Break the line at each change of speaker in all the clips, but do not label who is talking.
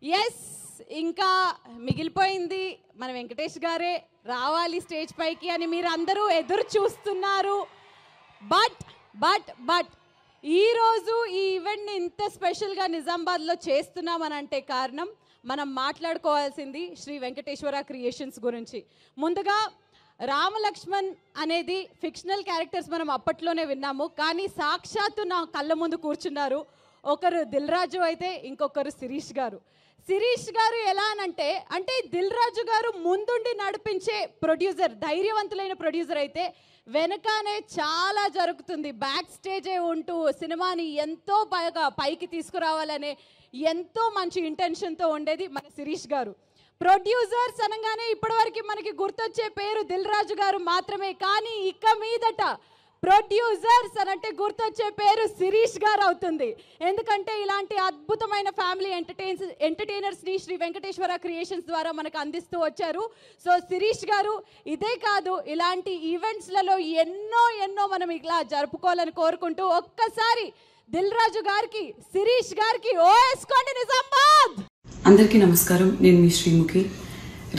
Yes ఇంకా మిగిలిపోయింది మన వెంకటేష్ గారే రావాలి స్టేజ్ పైకి అని మీరు అందరూ ఎదురు చూస్తున్నారు. బట్ బట్ బట్ ఈరోజు ఈ ఈవెంట్ని ఇంత స్పెషల్గా నిజామాబాద్లో చేస్తున్నామనంటే కారణం మనం మాట్లాడుకోవాల్సింది శ్రీ వెంకటేశ్వర క్రియేషన్స్ గురించి. ముందుగా రామలక్ష్మణ్ అనేది ఫిక్షనల్ క్యారెక్టర్స్ మనం అప్పట్లోనే విన్నాము, కానీ సాక్షాత్తు నా కళ్ళ ముందు కూర్చున్నారు. ఒకరు దిల్ రాజు అయితే ఇంకొకరు శిరీష్ గారు. శిరీష్ గారు ఎలా అంటే దిల్ రాజు గారు ముందుండి నడిపించే ప్రొడ్యూసర్, ధైర్యవంతులైన ప్రొడ్యూసర్ అయితే వెనకానే చాలా జరుగుతుంది. బ్యాక్ స్టేజే ఉంటూ సినిమాని ఎంతో బాగా పైకి తీసుకురావాలనే ఎంతో మంచి ఇంటెన్షన్తో ఉండేది మన శిరీష్ గారు. ప్రొడ్యూసర్స్ అనగానే ఇప్పటివరకు మనకి గుర్తొచ్చే పేరు దిల్ రాజు గారు మాత్రమే, కానీ ఇక మీదట ప్రొడ్యూసర్స్ అనంటే గుర్తొచ్చే పేరు శిరీష్ గారు అవుతుంది. ఎందుకంటే ఇలాంటి అద్భుతమైన ఫ్యామిలీ ఎంటర్టైనర్స్ని శ్రీ వెంకటేశ్వర క్రియేషన్స్ ద్వారా మనకు అందిస్తూ వచ్చారు. సో శిరీష్ గారు ఇదే కాదు, ఇలాంటి ఈవెంట్స్లలో ఎన్నో మనం ఇలా జరుపుకోవాలని కోరుకుంటూ ఒక్కసారి దిల్ రాజు గారికి శిరీష్ గారికి ఓఎస్కోండి నిజామాబాద్.
అందరికీ నమస్కారం. నేను మీ శ్రీముఖి.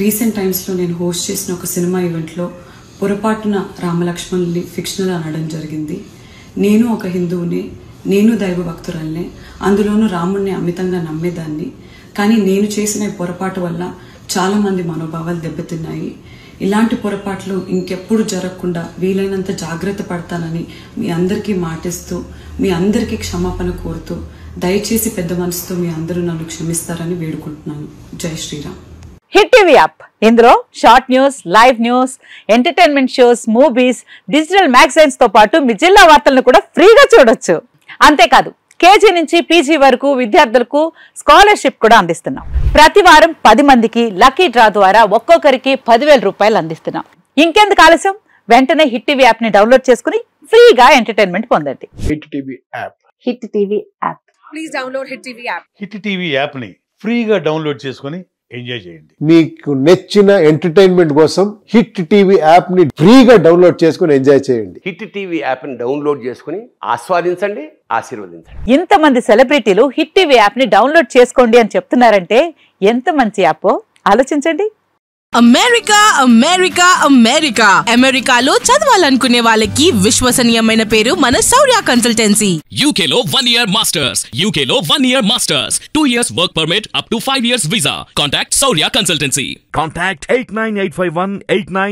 రీసెంట్ టైమ్స్లో నేను హోస్ట్ చేసిన ఒక సినిమా ఈవెంట్లో పొరపాటున రామలక్ష్మణ్ని ఫిక్షనల్ అనడం జరిగింది. నేను ఒక హిందువుని, నేను దైవ భక్తురాల్ని, అందులోనూ రాముడిని అమితంగా నమ్మేదాన్ని. కానీ నేను చేసిన పొరపాటు వల్ల చాలామంది మనోభావాలు దెబ్బతిన్నాయి. ఇలాంటి పొరపాట్లు ఇంకెప్పుడు జరగకుండా వీలైనంత జాగ్రత్త పడతానని మీ అందరికీ మాటిస్తూ, మీ అందరికీ క్షమాపణ కోరుతూ, దయచేసి పెద్ద మనసుతో మీ అందరూ నన్ను క్షమిస్తారని వేడుకుంటున్నాను. జై శ్రీరామ్.
హిట్ టీవీ యాప్, ఇందులో short news, live news, entertainment shows, movies, digital magazines తో పాటు మీ జిల్లా వార్తలను కూడా ఫ్రీగా చూడొచ్చు. అంతేకాదు కేజీ నుంచి పీజీ వరకు విద్యార్థులకు స్కాలర్షిప్ కూడా అందిస్తున్నాం. ప్రతి వారం 10 మందికి లక్కీ డ్రా ద్వారా ఒక్కొక్కరికి 10,000 రూపాయలు అందిస్తున్నాం. ఇంకెందుకు ఆలస్యం, వెంటనే హిట్ టీవీ యాప్ ని డౌన్లోడ్ చేసుకుని ఫ్రీగా ఎంటర్టైన్మెంట్ పొందండి.
Hit TV app.
Hit TV app.
Please download hit TV app.
Hit TV app ని ఫ్రీగా డౌన్లోడ్ చేసుకుని ఎంజాయ్ చేయండి.
మీకు నచ్చిన ఎంటర్టైన్మెంట్ కోసం హిట్ టీవీ యాప్ ని ఫ్రీగా డౌన్లోడ్ చేసుకుని ఎంజాయ్ చేయండి.
హిట్ టీవీ యాప్ ని డౌన్లోడ్ చేసుకుని ఆస్వాదించండి, ఆశీర్వదించండి.
ఇంతమంది సెలబ్రిటీలు హిట్ టీవీ యాప్ ని డౌన్లోడ్ చేసుకోండి అని చెప్తున్నారంటే ఎంత మంచి యాప్ ఆలోచించండి.
అమెరికా అమెరికా అమెరికా అమెరికాలో చదవాలనుకునే వాళ్ళకి విశ్వసనీయమైన పేరు మన శౌర్య కన్సల్టెన్సీ.
UK లో 1 year masters, UK లో 1 year masters, 2 years work permit up to 5 years visa. Contact Saurya Consultancy.
Contact 89851 89